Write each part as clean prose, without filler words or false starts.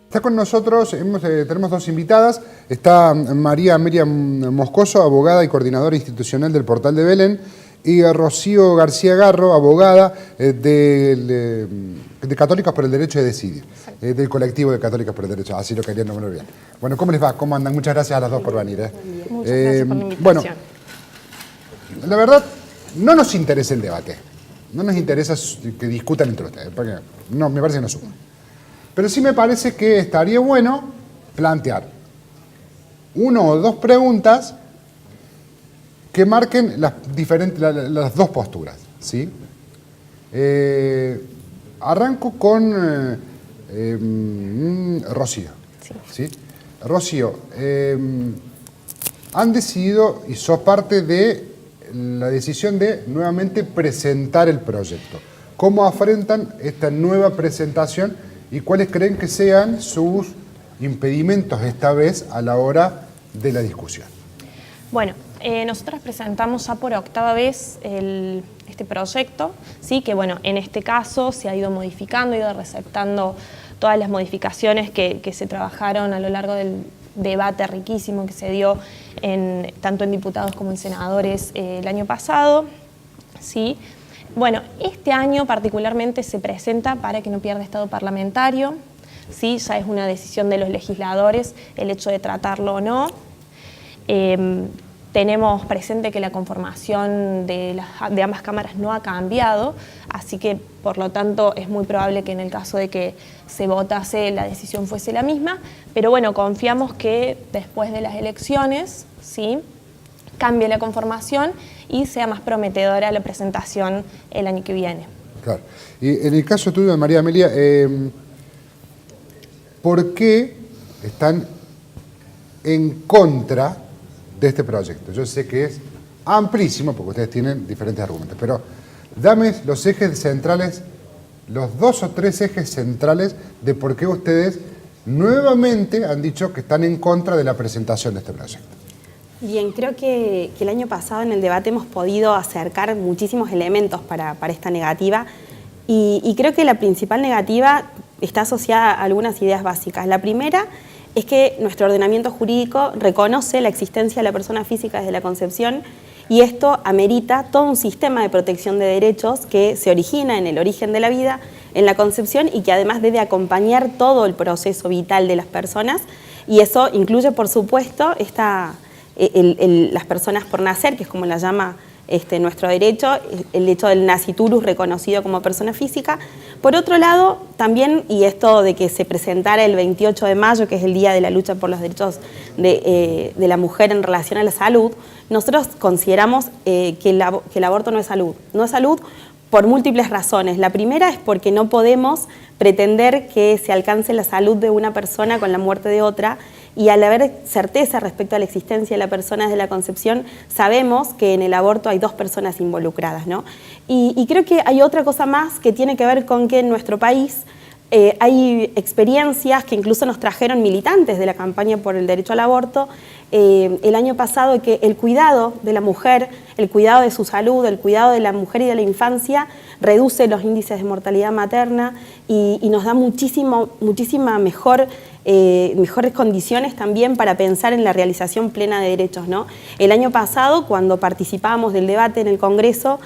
Está con nosotros, tenemos dos invitadas. Está María Miriam Moscoso, abogada y coordinadora institucional del Portal de Belén, y Rocío García Garro, abogada de Católicos por el Derecho de Decidir, del colectivo de Católicos por el Derecho, así lo quería nombrar bien. Bueno, ¿cómo les va? ¿Cómo andan? Muchas gracias a las dos por venir. Muchas gracias por la invitación. Bueno, la verdad, no nos interesa el debate, no nos interesa que discutan entre ustedes, porque no, me parece que no suma. Pero sí me parece que estaría bueno plantear una o dos preguntas que marquen las dos posturas, ¿sí? Arranco con Rocío. Sí. Rocío, han decidido, y sos parte de la decisión de nuevamente presentar el proyecto. ¿Cómo afrontan esta nueva presentación y cuáles creen que sean sus impedimentos esta vez a la hora de la discusión? Bueno, nosotros presentamos ya por octava vez este proyecto, ¿sí? Que bueno, en este caso se ha ido modificando, ido receptando todas las modificaciones que se trabajaron a lo largo del debate riquísimo que se dio tanto en diputados como en senadores el año pasado, ¿sí? Bueno, este año particularmente se presenta para que no pierda estado parlamentario, ¿sí? Ya es una decisión de los legisladores el hecho de tratarlo o no. Tenemos presente que la conformación de ambas cámaras no ha cambiado, así que por lo tanto es muy probable que en el caso de que se votase la decisión fuese la misma, pero bueno, confiamos que después de las elecciones, ¿sí?, cambie la conformación y sea más prometedora la presentación el año que viene. Claro. Y en el caso tuyo, María Amelia, ¿por qué están en contra de este proyecto? Yo sé que es amplísimo porque ustedes tienen diferentes argumentos, pero dame los ejes centrales, los 2 o 3 ejes centrales de por qué ustedes nuevamente han dicho que están en contra de la presentación de este proyecto. Bien, creo que el año pasado en el debate hemos podido acercar muchísimos elementos para esta negativa y creo que la principal negativa está asociada a algunas ideas básicas. La primera es que nuestro ordenamiento jurídico reconoce la existencia de la persona física desde la concepción y esto amerita todo un sistema de protección de derechos que se origina en el origen de la vida, en la concepción y que además debe acompañar todo el proceso vital de las personas y eso incluye, por supuesto, las personas por nacer, que es como la llama nuestro derecho, el hecho del naciturus reconocido como persona física. Por otro lado, también, y esto de que se presentara el 28 de mayo, que es el Día de la Lucha por los Derechos de la Mujer en relación a la salud, nosotros consideramos que el aborto no es salud. No es salud por múltiples razones. La primera es porque no podemos pretender que se alcance la salud de una persona con la muerte de otra, y al haber certeza respecto a la existencia de la persona desde la concepción, sabemos que en el aborto hay 2 personas involucradas, ¿no? Y creo que hay otra cosa más que tiene que ver con que en nuestro país hay experiencias que incluso nos trajeron militantes de la campaña por el derecho al aborto el año pasado, que el cuidado de la mujer, el cuidado de su salud, el cuidado de la mujer y de la infancia reduce los índices de mortalidad materna y nos da muchísima mejores condiciones también para pensar en la realización plena de derechos, ¿no? El año pasado, cuando participábamos del debate en el Congreso,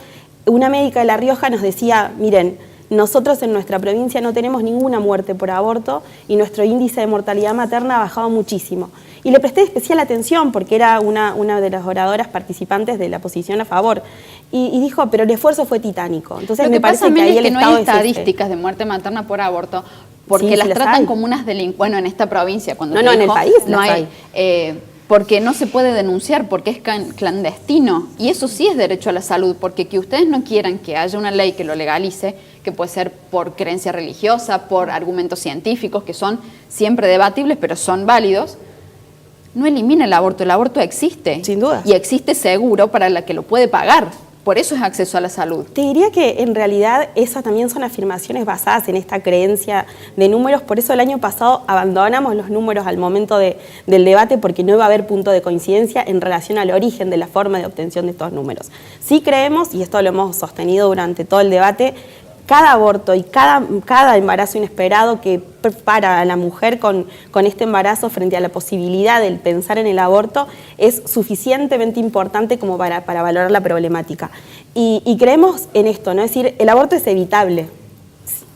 una médica de La Rioja nos decía, miren, nosotros en nuestra provincia no tenemos ninguna muerte por aborto y nuestro índice de mortalidad materna ha bajado muchísimo. Y le presté especial atención porque era una de las oradoras participantes de la posición a favor. Y dijo, pero el esfuerzo fue titánico. Entonces Lo que me parece pasa, que ahí es el que no Estado hay es estadísticas de muerte materna por aborto, porque Sí, las sí las tratan hay. como unas delincuentes. Bueno, en esta provincia, cuando No, te no, en el dijo, país no las hay. Porque no se puede denunciar, porque es clandestino. Y eso sí es derecho a la salud, porque que ustedes no quieran que haya una ley que lo legalice, que puede ser por creencia religiosa, por argumentos científicos, que son siempre debatibles, pero son válidos, no elimina el aborto existe. Sin duda. Y existe seguro para la que lo puede pagar. por eso es acceso a la salud. Te diría que en realidad esas también son afirmaciones basadas en esta creencia de números, por eso el año pasado abandonamos los números al momento del debate porque no iba a haber punto de coincidencia en relación al origen de la forma de obtención de estos números. Sí creemos, y esto lo hemos sostenido durante todo el debate, cada aborto y cada embarazo inesperado que prepara a la mujer con este embarazo frente a la posibilidad de pensar en el aborto es suficientemente importante como para valorar la problemática. Y creemos en esto, ¿no? Es decir, el aborto es evitable.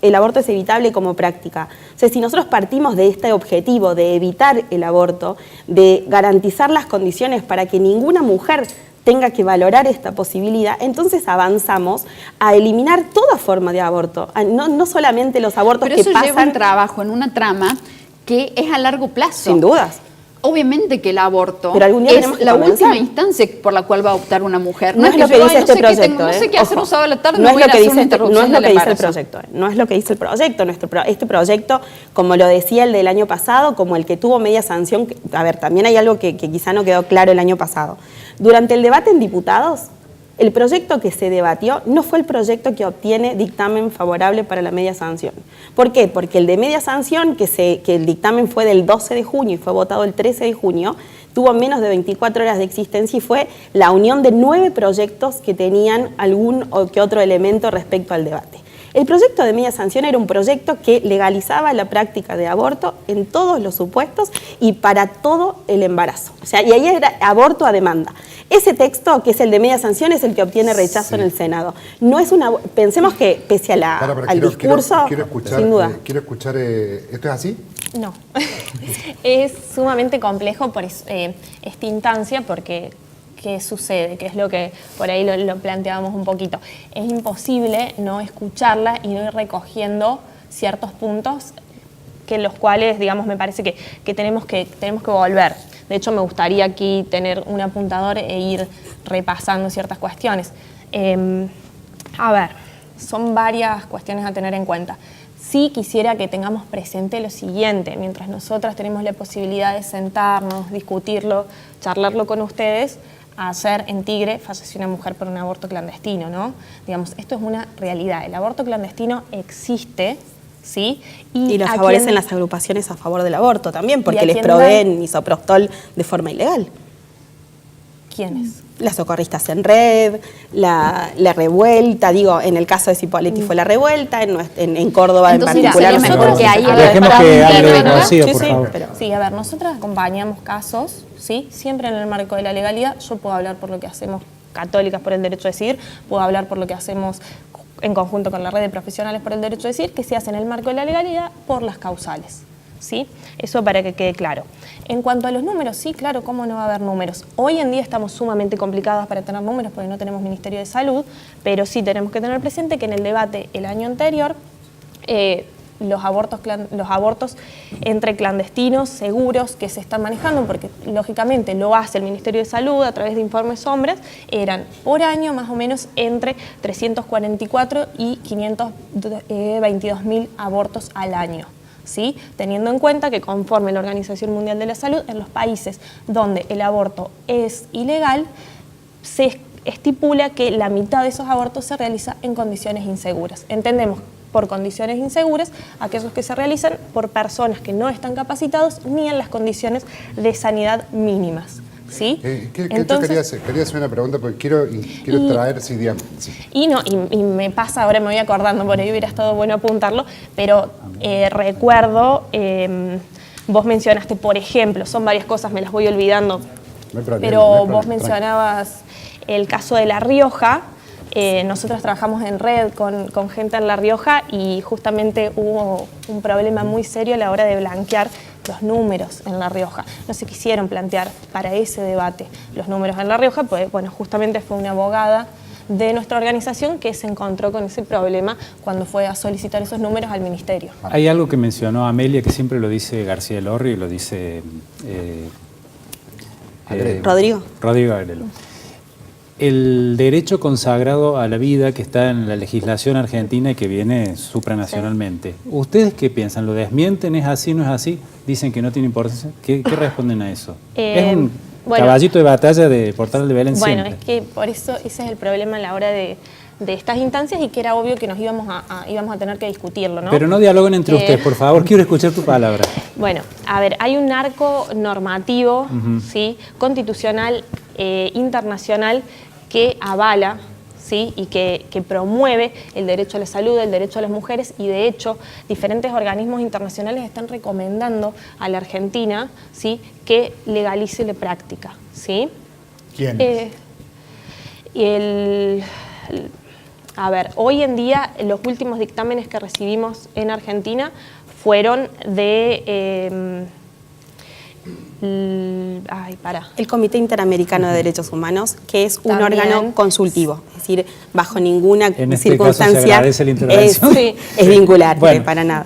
El aborto es evitable como práctica. O sea, si nosotros partimos de este objetivo de evitar el aborto, de garantizar las condiciones para que ninguna mujer tenga que valorar esta posibilidad, entonces avanzamos a eliminar toda forma de aborto, no solamente los abortos Pero que eso pasan. lleva un trabajo en una trama que es a largo plazo. Sin dudas. Obviamente que el aborto Pero algún día es tenemos que la comenzar. última instancia por la cual va a optar una mujer. No es lo que dice este proyecto. No sé qué hacer un sábado a la tarde, no es voy a lo que hacer una dice interrupción no es lo del que dice el embarazo. proyecto. No es lo que dice el proyecto. Este proyecto, como lo decía el del año pasado, como el que tuvo media sanción, a ver, también hay algo que quizá no quedó claro el año pasado. Durante el debate en diputados, el proyecto que se debatió no fue el proyecto que obtiene dictamen favorable para la media sanción. ¿Por qué? Porque el de media sanción, que el dictamen fue del 12 de junio y fue votado el 13 de junio, tuvo menos de 24 horas de existencia y fue la unión de 9 proyectos que tenían algún o que otro elemento respecto al debate. El proyecto de media sanción era un proyecto que legalizaba la práctica de aborto en todos los supuestos y para todo el embarazo. O sea, y ahí era aborto a demanda. Ese texto, que es el de media sanción, es el que obtiene rechazo en el Senado. No es una. Pensemos que pese a al discurso, quiero escuchar, sin duda. ¿esto es así? No, es sumamente complejo por esta instancia porque ¿qué sucede? Que es lo que por ahí lo planteábamos un poquito. Es imposible no escucharla y no ir recogiendo ciertos puntos que los cuales, digamos, me parece que tenemos que volver. De hecho, me gustaría aquí tener un apuntador e ir repasando ciertas cuestiones. A ver, son varias cuestiones a tener en cuenta. Sí quisiera que tengamos presente lo siguiente, mientras nosotras tenemos la posibilidad de sentarnos, discutirlo, charlarlo con ustedes, ayer en Tigre falleció una mujer por un aborto clandestino, ¿no? Digamos, esto es una realidad. El aborto clandestino existe, ¿sí? Y lo favorecen las agrupaciones a favor del aborto también, porque les quién proveen misoprostol de forma ilegal. ¿Quiénes? Las socorristas en red, la revuelta, digo, en el caso de Cipolletti fue la revuelta, en Córdoba entonces, en particular. mira, nosotros que ahí dejemos que hable Rocío, por favor. Sí, a ver, nosotras acompañamos casos, ¿sí? Siempre en el marco de la legalidad. Yo puedo hablar por lo que hacemos Católicas por el Derecho a Decidir, puedo hablar por lo que hacemos en conjunto con la red de profesionales por el Derecho a Decidir, que se hace en el marco de la legalidad por las causales, ¿sí? Eso para que quede claro. En cuanto a los números, sí, claro, ¿cómo no va a haber números? Hoy en día estamos sumamente complicados para tener números porque no tenemos Ministerio de Salud, pero sí tenemos que tener presente que en el debate el año anterior, los abortos entre clandestinos, seguros, que se están manejando, porque lógicamente lo hace el Ministerio de Salud a través de informes hombres, eran por año más o menos entre 344 y 522.000 abortos al año. ¿Sí? Teniendo en cuenta que conforme la Organización Mundial de la Salud, en los países donde el aborto es ilegal, se estipula que la mitad de esos abortos se realiza en condiciones inseguras. Entendemos por condiciones inseguras aquellos que se realizan por personas que no están capacitados ni en las condiciones de sanidad mínimas. ¿Sí? Entonces, quería hacer una pregunta porque quiero traer, sí, digamos. Sí. Y me pasa, ahora me voy acordando, por ahí hubiera estado bueno apuntarlo, pero recuerdo, vos mencionaste, por ejemplo, son varias cosas, me las voy olvidando, No hay problema, pero no hay problema, vos mencionabas el caso de La Rioja. Nosotros trabajamos en red con gente en La Rioja y justamente hubo un problema muy serio a la hora de blanquear los números en La Rioja. No se quisieron plantear para ese debate los números en La Rioja, pues bueno, justamente fue una abogada de nuestra organización que se encontró con ese problema cuando fue a solicitar esos números al ministerio. Hay algo que mencionó Amelia que siempre lo dice García Elorri y lo dice Rodrigo Agrelo. El derecho consagrado a la vida que está en la legislación argentina y que viene supranacionalmente. Sí. ¿Ustedes qué piensan? ¿Lo desmienten? ¿Es así? ¿No es así? ¿Dicen que no tiene importancia? ¿Qué responden a eso? Bueno, caballito de batalla de Portal de Belén bueno, siempre. es que por eso ese es el problema a la hora de estas instancias y que era obvio que nos íbamos a tener que discutirlo, ¿no? Pero no dialoguen entre ustedes, por favor, quiero escuchar tu palabra. Bueno, a ver, hay un marco normativo, ¿sí? Constitucional, internacional, que avala, ¿sí? Y que promueve el derecho a la salud, el derecho a las mujeres, y de hecho diferentes organismos internacionales están recomendando a la Argentina, ¿sí? Que legalice la práctica, ¿sí? ¿Quién? A ver, hoy en día los últimos dictámenes que recibimos en Argentina fueron de... El Comité Interamericano de Derechos Humanos, que es un También. órgano consultivo, es decir, bajo ninguna En este circunstancia caso se agradece la intervención. es vinculante, Bueno, para nada.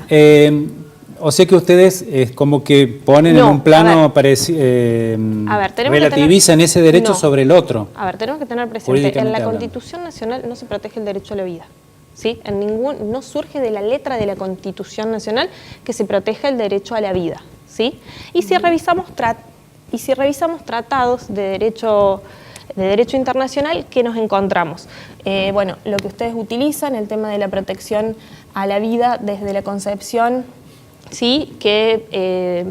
O sea que ustedes como que ponen No, en un plano, a ver, tenemos que relativizan ese derecho no. sobre el otro. A ver, tenemos que tener presente, en Jurídicamente la hablando. Constitución Nacional no se protege el derecho a la vida, ¿sí? No surge de la letra de la Constitución Nacional que se proteja el derecho a la vida, ¿sí? Y si revisamos tratados de derecho internacional, ¿qué nos encontramos? Bueno, lo que ustedes utilizan, el tema de la protección a la vida desde la concepción, sí, que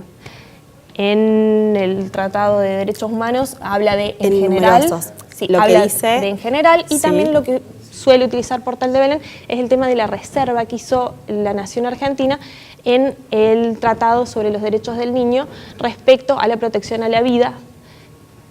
en el Tratado de Derechos Humanos habla de en general, numerosos. sí, Lo que habla dice, de en general, y sí. también lo que suele utilizar Portal de Belén es el tema de la reserva que hizo la Nación Argentina en el Tratado sobre los Derechos del Niño respecto a la protección a la vida.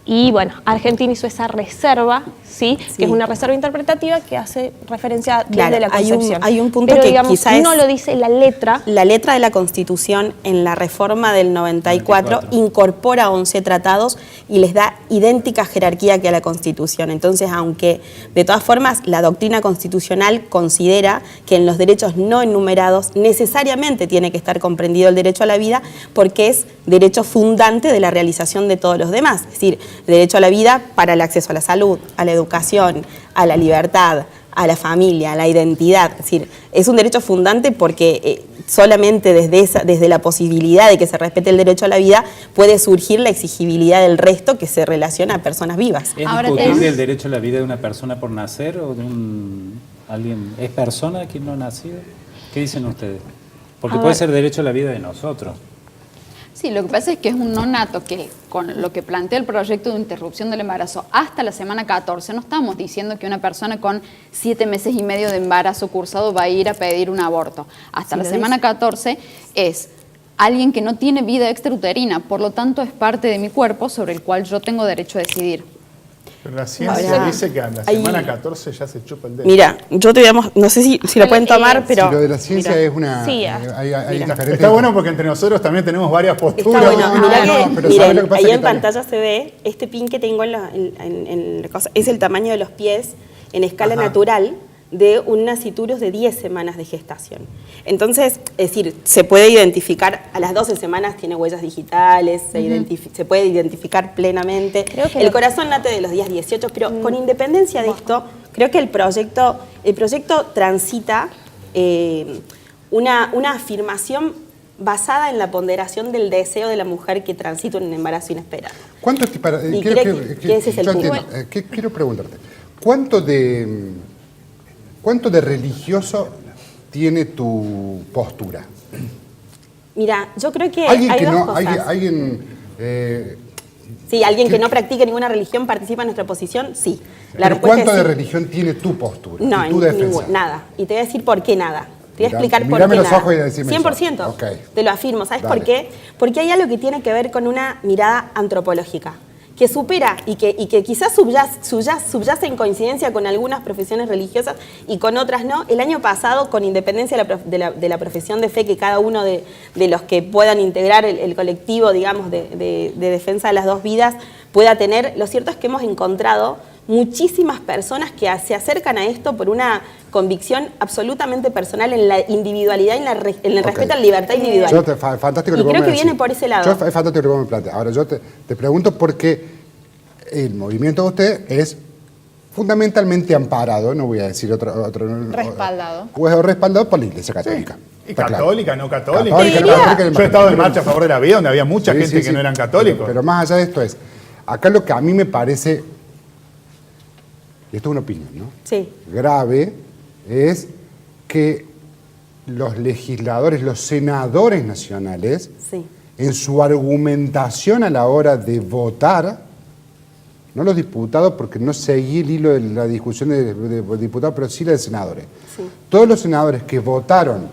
Y bueno, Argentina hizo esa reserva, ¿sí? Sí. Que es una reserva interpretativa que hace referencia desde Claro, la concepción. hay un punto pero, que digamos, quizá es- no lo dice la letra. La letra de la Constitución en la reforma del 94 incorpora 11 tratados y les da idéntica jerarquía que a la Constitución. Entonces, aunque de todas formas la doctrina constitucional considera que en los derechos no enumerados necesariamente tiene que estar comprendido el derecho a la vida porque es derecho fundante de la realización de todos los demás. Es decir, derecho a la vida para el acceso a la salud, a la educación, a la libertad, a la familia, a la identidad. Es decir, es un derecho fundante porque solamente desde la posibilidad de que se respete el derecho a la vida puede surgir la exigibilidad del resto que se relaciona a personas vivas. ¿Es Ahora discutible tenemos- el derecho a la vida de una persona por nacer o de alguien? ¿Es persona quien no ha nacido? ¿Qué dicen ustedes? Porque A puede ver. ser derecho a la vida de nosotros. Sí, lo que pasa es que es un nonato que con lo que plantea el proyecto de interrupción del embarazo hasta la semana 14, no estamos diciendo que una persona con 7 meses y medio de embarazo cursado va a ir a pedir un aborto. Hasta Sí, la lo semana 14 es alguien que no tiene vida extrauterina, por lo tanto es parte de mi cuerpo sobre el cual yo tengo derecho a decidir. Pero la ciencia Ahora, dice que a la hay- semana 14 ya se chupa el dedo. Mira, yo te voy a no sé si lo pueden tomar, pero... Si lo de la ciencia mira. es una... Sí, hay mira. diferentes- Está bueno porque entre nosotros también tenemos varias posturas. Está bueno, no, mirá no, que, no, pero miren, ¿sabes lo que pasa? ahí Que en también- pantalla se ve este pin que tengo en la cosa, es el tamaño de los pies en escala natural de un naciturus de 10 semanas de gestación. Entonces, es decir, se puede identificar, a las 12 semanas tiene huellas digitales, se puede identificar plenamente. Creo que el lo- corazón late de los días 18, pero con independencia de esto, creo que el proyecto transita una afirmación basada en la ponderación del deseo de la mujer que transita un embarazo inesperado. ¿Cuánto Y creo que ese es el yo punto. entiendo. Quiero preguntarte, ¿cuánto de religioso tiene tu postura? Mira, yo creo que Alguien hay que dos no, cosas. Sí, alguien que no practique ninguna religión participa en nuestra posición, sí. La pero respuesta ¿cuánto es de sí. religión tiene tu postura? No, y tu defensa? nada. Y te voy a decir por qué nada. Te voy a Mira- explicar por mírame qué los nada. ojos y decime 100%. eso. Ok. Te lo afirmo. ¿Sabes Dale. por qué? Porque hay algo que tiene que ver con una mirada antropológica, que supera y que quizás subyace en coincidencia con algunas profesiones religiosas y con otras no. El año pasado, con independencia de la profesión de fe que cada uno de los que puedan integrar el colectivo, digamos, de defensa de las dos vidas pueda tener, lo cierto es que hemos encontrado muchísimas personas que se acercan a esto por una convicción absolutamente personal en la individualidad y en el respeto a la libertad individual. Fantástico Y lo que creo vos que me viene decís. por ese lado. Es fantástico lo que vos me planteas. Ahora yo te pregunto porque el movimiento de usted es fundamentalmente amparado, no voy a decir otro Respaldado. O respaldado por la Iglesia Católica. Y Está claro. católica, no católica. Católica, no católica, Yo he estado en marcha a favor de la vida donde había mucha Sí, gente sí, que sí. no eran católicos. Pero más allá de esto es, Acá lo que a mí me parece, y esto es una opinión, ¿no? Sí. Grave, es que los legisladores, los senadores nacionales, Sí. en su argumentación a la hora de votar, no los diputados, porque no seguí el hilo de la discusión de diputados, pero sí la de senadores. Sí. Todos los senadores que votaron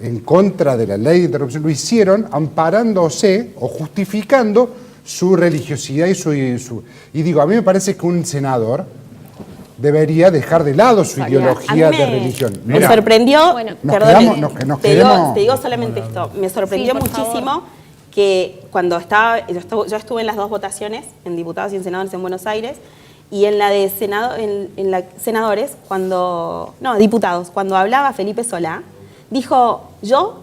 en contra de la ley de interrupción lo hicieron amparándose o justificando su religiosidad y digo, a mí me parece que un senador debería dejar de lado su ideología A mí de religión. Me Mirá, sorprendió, Bueno, perdón, nos te digo quedemos- solamente esto, me sorprendió Sí, por muchísimo favor. que cuando yo estuve en las dos votaciones, en diputados y en senadores en Buenos Aires, y en la de senadores, diputados, cuando hablaba Felipe Solá, dijo, yo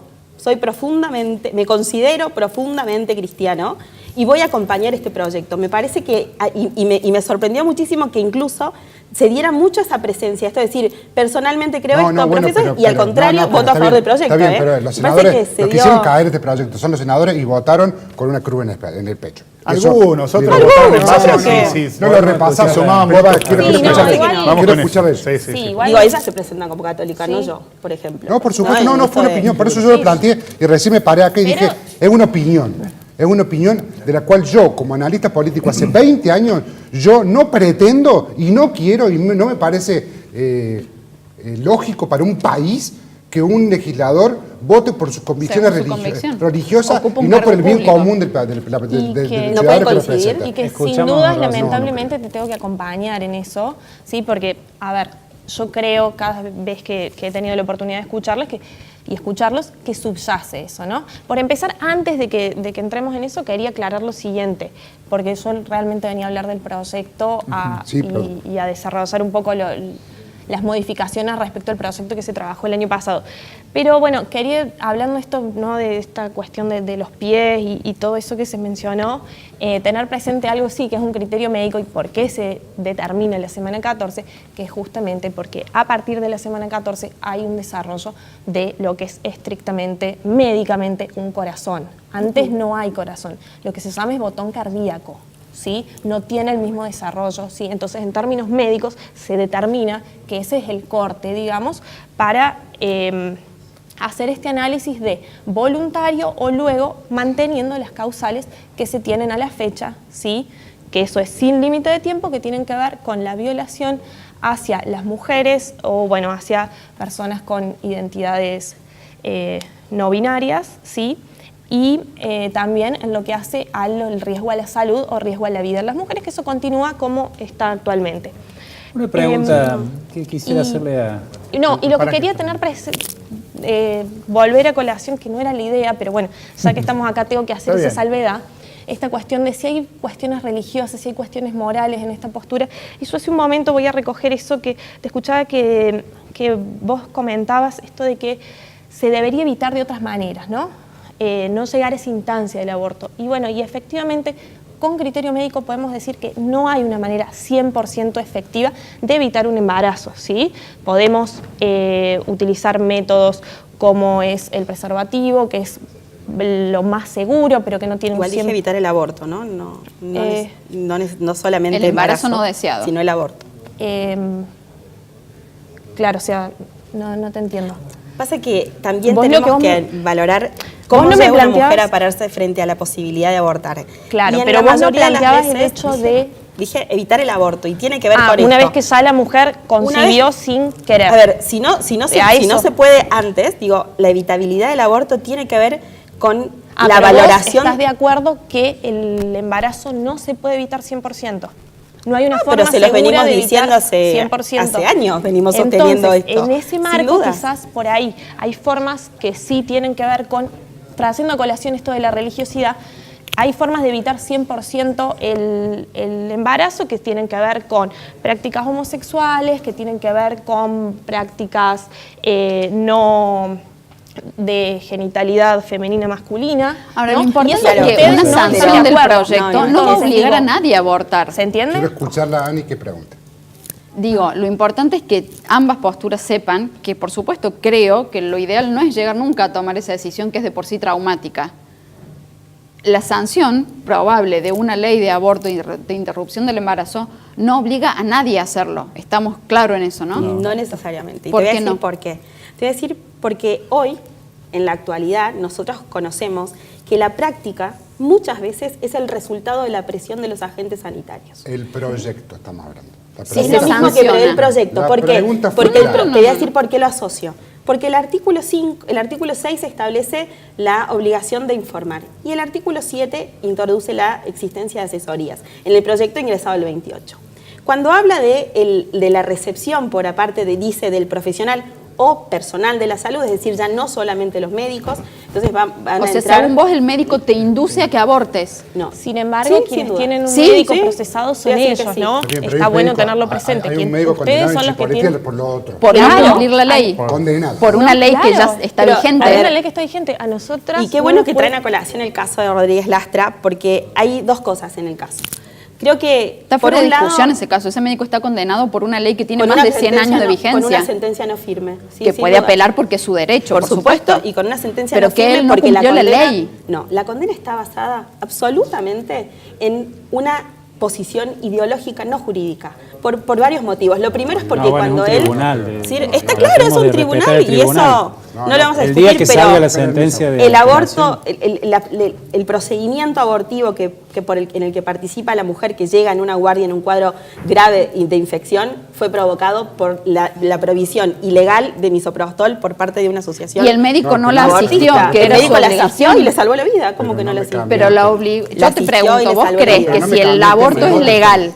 me considero profundamente cristiano y voy a acompañar este proyecto. Me parece que, y me sorprendió muchísimo que incluso se diera mucho esa presencia, esto es decir, personalmente creo esto, bueno, profesor, y al contrario, pero voto a está favor bien, del proyecto. Está bien, pero los Me parece senadores, que se los que dio- hicieron caer este proyecto son los senadores y votaron con una cruz en el pecho. Algunos, otros digo, votaron en base a Algunos, sí. no lo repasamos. Si sumamos, Quiero pero- escuchar Sí, no, eso. igual- Vamos Quiero con escuchar eso. eso. Sí, sí, sí. igual Digo, ella se presenta como católica, no Sí. yo, por ejemplo. No, por supuesto, no, fue una Esto opinión. Por eso de- yo lo planteé y recién me paré acá y Pero- dije, es una opinión. Es una opinión de la cual yo, como analista político, hace 20 años, yo no pretendo y no quiero y no me parece lógico para un país que un legislador vote por sus convicciones Según su convicción. religiosas Ocupa y un no por cargo el bien público. común del Y ciudadano que- que ¿No pueden lo coincidir? representa. Y que sin Escuchamos dudas, a Rosy. lamentablemente, te tengo que acompañar en eso, ¿sí? Porque, a ver, yo creo cada vez que he tenido la oportunidad de escucharlos, que subyace eso, ¿no? Por empezar, antes de que entremos en eso, quería aclarar lo siguiente, porque yo realmente venía a hablar del proyecto Sí, pero- y a desarrollar un poco las modificaciones respecto al proyecto que se trabajó el año pasado. Pero bueno, quería, hablando esto, ¿no? De esta cuestión de los pies y todo eso que se mencionó, tener presente algo sí, que es un criterio médico y por qué se determina la semana 14, que es justamente porque a partir de la semana 14 hay un desarrollo de lo que es estrictamente, médicamente, un corazón. Antes no hay corazón, lo que se llama es botón cardíaco. ¿Sí? No tiene el mismo desarrollo, ¿sí? Entonces, en términos médicos, se determina que ese es el corte, digamos, para hacer este análisis de voluntario o luego manteniendo las causales que se tienen a la fecha, ¿sí? Que eso es sin límite de tiempo, que tienen que ver con la violación hacia las mujeres o, bueno, hacia personas con identidades no binarias, ¿sí? Y también en lo que hace al riesgo a la salud o riesgo a la vida de las mujeres, que eso continúa como está actualmente. Una pregunta que quisiera hacerle a... No, y lo que Para quería que- tener volver a colación, que no era la idea, pero bueno, ya que estamos acá tengo que hacer Está esa bien. salvedad, esta cuestión de si hay cuestiones religiosas, si hay cuestiones morales en esta postura. Y yo hace un momento voy a recoger eso que te escuchaba que vos comentabas, esto de que se debería evitar de otras maneras, ¿no? No llegar a esa instancia del aborto. Y bueno, y efectivamente, con criterio médico podemos decir que no hay una manera 100% efectiva de evitar un embarazo, ¿sí? Podemos utilizar métodos como es el preservativo, que es lo más seguro, pero que no tiene Igual un dije 100%. evitar el aborto, ¿no? No solamente El embarazo no deseado. sino el aborto. Claro, o sea, no te entiendo. Pasa que también Vos lo tenemos que que valorar vos cómo no me llega una planteabas- mujer a pararse frente a la posibilidad de abortar. Claro, Y en pero la vos no mayoría de las planteabas el veces hecho de... Dije evitar el aborto y tiene que ver con una esto. vez que ya la mujer concibió vez- sin querer. A ver, si no eso. se puede antes, digo, la evitabilidad del aborto tiene que ver con la pero vos valoración. ¿estás de acuerdo que el embarazo no se puede evitar 100%? No hay una forma pero se los segura venimos de evitar diciendo hace 100%. años, venimos sosteniendo Entonces, esto. en ese Sin marco duda. quizás por ahí hay formas que sí tienen que ver con, trayendo a colación esto de la religiosidad, hay formas de evitar 100% el embarazo que tienen que ver con prácticas homosexuales, que tienen que ver con prácticas no de genitalidad femenina masculina. Ahora, ¿no? lo importante Y eso es que ustedes una no están de sanción del acuerdo. proyecto No, no va a Entonces, obligar a digo, nadie a abortar. ¿Se entiende? Quiero escucharla a Ani que pregunte. Digo, lo importante es que ambas posturas sepan que, por supuesto, creo que lo ideal no es llegar nunca a tomar esa decisión que es de por sí traumática. la sanción probable de una ley de aborto y de interrupción del embarazo no obliga a nadie a hacerlo. Estamos claros en eso, ¿no? No necesariamente. Y ¿Por te voy a qué decir no? por qué. Te voy a decir porque hoy, en la actualidad, nosotros conocemos que la práctica muchas veces es el resultado de la presión de los agentes sanitarios. El proyecto estamos hablando. La Sí, es se lo pregunta- mismo que sanciona. el proyecto. La ¿Por qué? pregunta fue Porque clara. te voy a decir por qué lo asocio. Porque el artículo 6 establece la obligación de informar y el artículo 7 introduce la existencia de asesorías en el proyecto ingresado el 28. Cuando habla de la recepción por aparte dice del profesional o personal de la salud, es decir, ya no solamente los médicos, entonces van O a sea, entrar... según vos, el médico te induce a que abortes. No. Sin embargo, Sí, sin quienes duda. tienen un Sí, médico sí. procesado Voy son a decir que ellos, sí. ¿no? Está bien, pero Está hay bueno médico- tenerlo presente. Hay un médico Ustedes condenado son en los que Chipoleti tienen... por lo otro. Por Claro. incumplir la ley. Condenado. Por una ley que ya Claro. está Pero, vigente. a Hay ver, una ley que está vigente. A nosotras... Y qué no bueno nos que puede- traen a colación el caso de Rodríguez Lastra, porque hay dos cosas en el caso. Creo que, Está por fuera de un lado, discusión ese caso. Ese médico está condenado por una ley que tiene con más una de 100 sentencia años de no- vigencia. Con una sentencia no firme. Sí, que sin puede duda. apelar porque es su derecho, Por supuesto, y con una sentencia Pero no que firme él no porque cumplió la condena, ley. No, la condena está basada absolutamente en una posición ideológica, no jurídica, por varios motivos. Lo primero es porque No, bueno, cuando es un él... tribunal Sí, de- está no, claro, es tratemos un de tribunal, respetar el y eso tribunal. no lo vamos a El discutir, día que pero salga la sentencia de el aborto, apelación, el procedimiento abortivo en el que participa la mujer que llega en una guardia en un cuadro grave de infección fue provocado por la provisión ilegal de misoprostol por parte de una asociación. Y el médico no la abortista. asistió, que el era su médico la asistió obligación. y le salvó la vida. ¿Cómo Pero que no no la me asistió? cambia. Pero la obligó. La Yo te asistió y pregunto, le ¿vos salvó la crees vida. que No si me el cambie el aborto tema, es no. legal,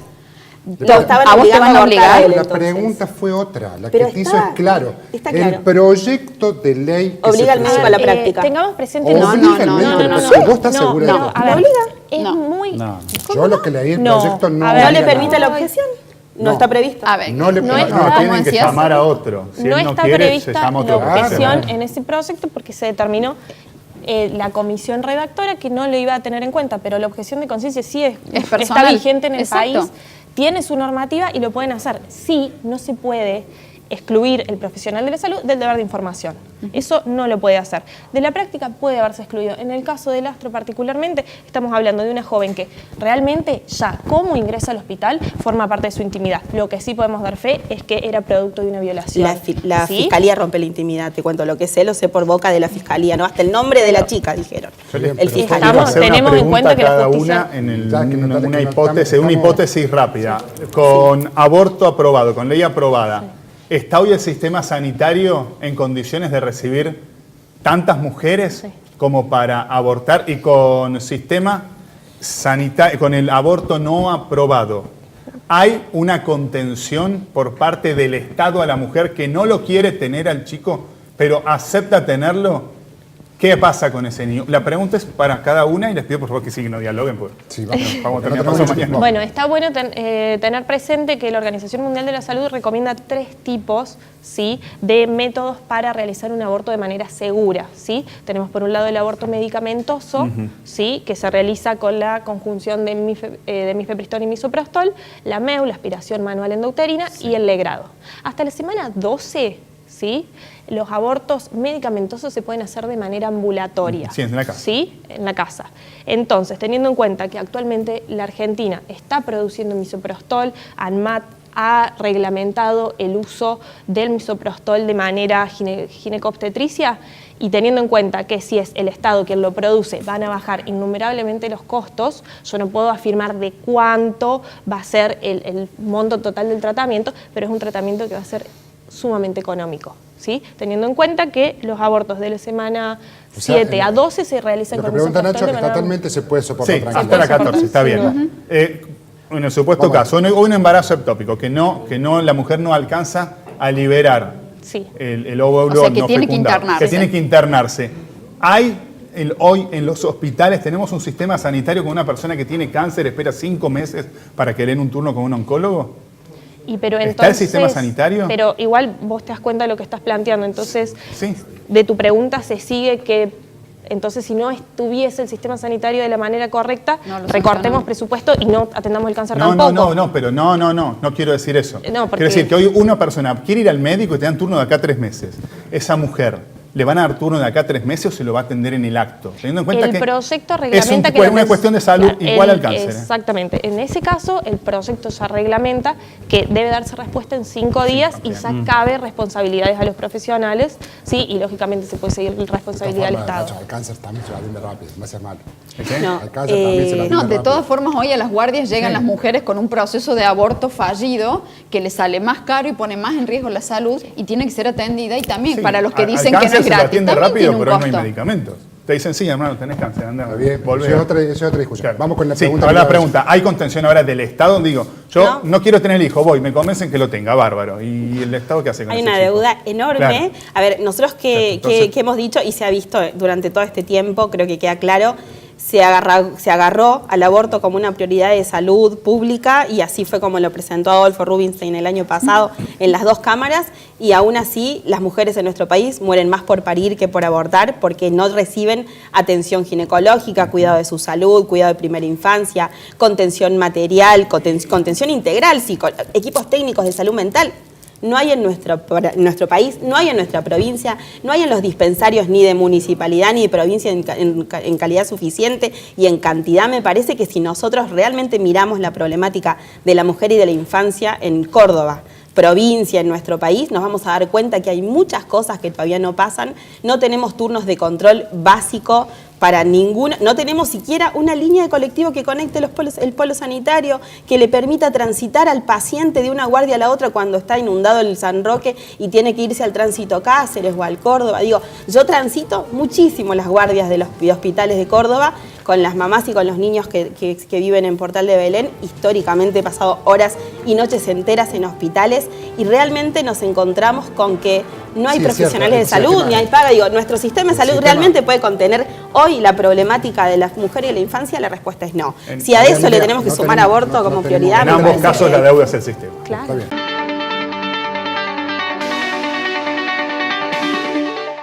Lo estaban a vos te obligando van a a abortar obligar? a él, La entonces. pregunta fue otra. La Pero que te hizo está- es claro. está claro. El proyecto de ley que Obliga se al médico presenta- a la práctica. Tengamos presente... Obliga No, al no, médico, no, pero no, ¿vos no. estás segura de no, eso? a ver, ¿Obliga? es No. muy... No. Yo lo que leí el No. proyecto no A ver, ¿No obliga le a permite nada. la objeción? No, No. está previsto. a ver, No le No permite- está- No, ¿cómo tienen que decías? llamar a otro. Si no él no está quiere, se prevista llama a la otro objeción profesional. en ese proyecto porque se determinó la comisión redactora que no lo iba a tener en cuenta, pero la objeción de conciencia sí Es está personal. vigente en el Exacto. país, tiene su normativa y lo pueden hacer. Sí, no se puede excluir el profesional de la salud del deber de información. Eso no lo puede hacer. De la práctica puede haberse excluido. En el caso del Lastra particularmente, estamos hablando de una joven que realmente ya como ingresa al hospital forma parte de su intimidad. Lo que sí podemos dar fe es que era producto de una violación. La ¿Sí? fiscalía rompe la intimidad, te cuento lo que sé, lo sé por boca de la fiscalía, ¿no? Hasta el nombre de la chica dijeron. Yo les El quiero fiscal. Estamos- hacer una tenemos en pregunta cuenta que la cada justicia- una en Ya, que no- una que no- hipótesis, estamos- una hipótesis rápida. Con aborto aprobado, con ley aprobada, ¿está hoy el sistema sanitario en condiciones de recibir tantas mujeres como para abortar? Y con sistema sanitario, con el aborto no aprobado, ¿hay una contención por parte del Estado a la mujer que no lo quiere tener al chico, pero acepta tenerlo? ¿Qué pasa con ese niño? La pregunta es para cada una y les pido por favor que sí que no dialoguen, porque Sí, vamos. vamos a terminar No pasado tenemos mañana. Bueno, está bueno tener presente que la Organización Mundial de la Salud recomienda 3 tipos, ¿sí?, de métodos para realizar un aborto de manera segura, ¿sí? Tenemos por un lado el aborto medicamentoso, ¿sí?, que se realiza con la conjunción de mifepristol y misoprostol, la MEU, la aspiración manual endouterina y el legrado. Hasta la semana 12, ¿sí?, los abortos medicamentosos se pueden hacer de manera ambulatoria. Sí, en la casa. ¿Sí? En la casa. Entonces, teniendo en cuenta que actualmente la Argentina está produciendo misoprostol, ANMAT ha reglamentado el uso del misoprostol de manera ginecobstetricia, y teniendo en cuenta que si es el Estado quien lo produce, van a bajar innumerablemente los costos, yo no puedo afirmar de cuánto va a ser el monto total del tratamiento, pero es un tratamiento que va a ser sumamente económico, ¿sí? Teniendo en cuenta que los abortos de la semana O sea, 7 a 12 se realizan Lo que con pregunta misoprostol Nacho de es que manera- totalmente se puede soportar Sí, tranquilamente. hasta la 14, está Sin duda. bien. En el supuesto Vamos. caso, un embarazo ectópico, que la mujer no alcanza a liberar Sí. el óvulo O sea, que no tiene que fecundado, internarse. que tiene que internarse. Hoy en los hospitales tenemos un sistema sanitario con una persona que tiene cáncer, espera 5 meses para que le den un turno con un oncólogo. Pero ¿Está el entonces, sistema sanitario? Pero igual vos te das cuenta de lo que estás planteando, entonces Sí. de tu pregunta se sigue que entonces si no estuviese el sistema sanitario de la manera correcta, No lo recortemos sancionamos. presupuesto y no atendamos el cáncer No, tampoco. no quiero decir eso. No, porque- Quiero decir que hoy una persona quiere ir al médico y te dan turno de acá a 3 meses. Esa mujer ¿le van a dar turno de acá a 3 meses o se lo va a atender en el acto? Teniendo en cuenta El que proyecto reglamenta es que una cuestión de salud igual al cáncer. Exactamente. En ese caso, el proyecto ya reglamenta que debe darse respuesta en 5 días y ya cabe responsabilidades a los profesionales, sí, y lógicamente se puede seguir responsabilidad del Estado. Al cáncer también se lo atiende rápido, no sea malo. No, Al cáncer también se lo atiende No, de rápido. todas formas, hoy a las guardias llegan las mujeres con un proceso de aborto fallido que les sale más caro y pone más en riesgo la salud y tiene que ser atendida. Y también Sí, para los que al dicen que no cáncer es se lo gratis, atiende también rápido, tiene un pero no hay costo. medicamentos. Te dicen, sí, hermano, tenés cáncer, anda, Está bien, volvé. eso es otra discusión. Claro. Vamos con la Sí, pregunta. ahora la que pregunta, ¿hay contención ahora del Estado? Digo, yo No. no quiero tener el hijo, voy, me convencen que lo tenga, bárbaro. ¿Y el Estado qué hace con Hay ese una chico? deuda enorme. Claro. A ver, nosotros que hemos dicho y se ha visto durante todo este tiempo, creo que queda claro, se agarró al aborto como una prioridad de salud pública y así fue como lo presentó Adolfo Rubinstein el año pasado en las 2 cámaras y aún así las mujeres en nuestro país mueren más por parir que por abortar porque no reciben atención ginecológica, cuidado de su salud, cuidado de primera infancia, contención material, contención integral, equipos técnicos de salud mental. No hay en nuestro país, no hay en nuestra provincia, no hay en los dispensarios ni de municipalidad ni de provincia en calidad suficiente y en cantidad. Me parece que si nosotros realmente miramos la problemática de la mujer y de la infancia en Córdoba, provincia, en nuestro país, nos vamos a dar cuenta que hay muchas cosas que todavía no pasan. No tenemos turnos de control básico para ninguna, no tenemos siquiera una línea de colectivo que conecte el polo sanitario, que le permita transitar al paciente de una guardia a la otra cuando está inundado el San Roque y tiene que irse al tránsito Cáceres o al Córdoba. Digo, yo transito muchísimo las guardias de los hospitales de Córdoba con las mamás y con los niños que viven en Portal de Belén. Históricamente he pasado horas y noches enteras en hospitales y realmente nos encontramos con que no hay profesionales de salud, ni hay paga. Digo, nuestro sistema de salud realmente puede contener hoy la problemática de las mujeres y la infancia. La respuesta es no. Si a eso le tenemos que sumar aborto como prioridad, En ambos casos la deuda es el sistema. Claro. Está bien.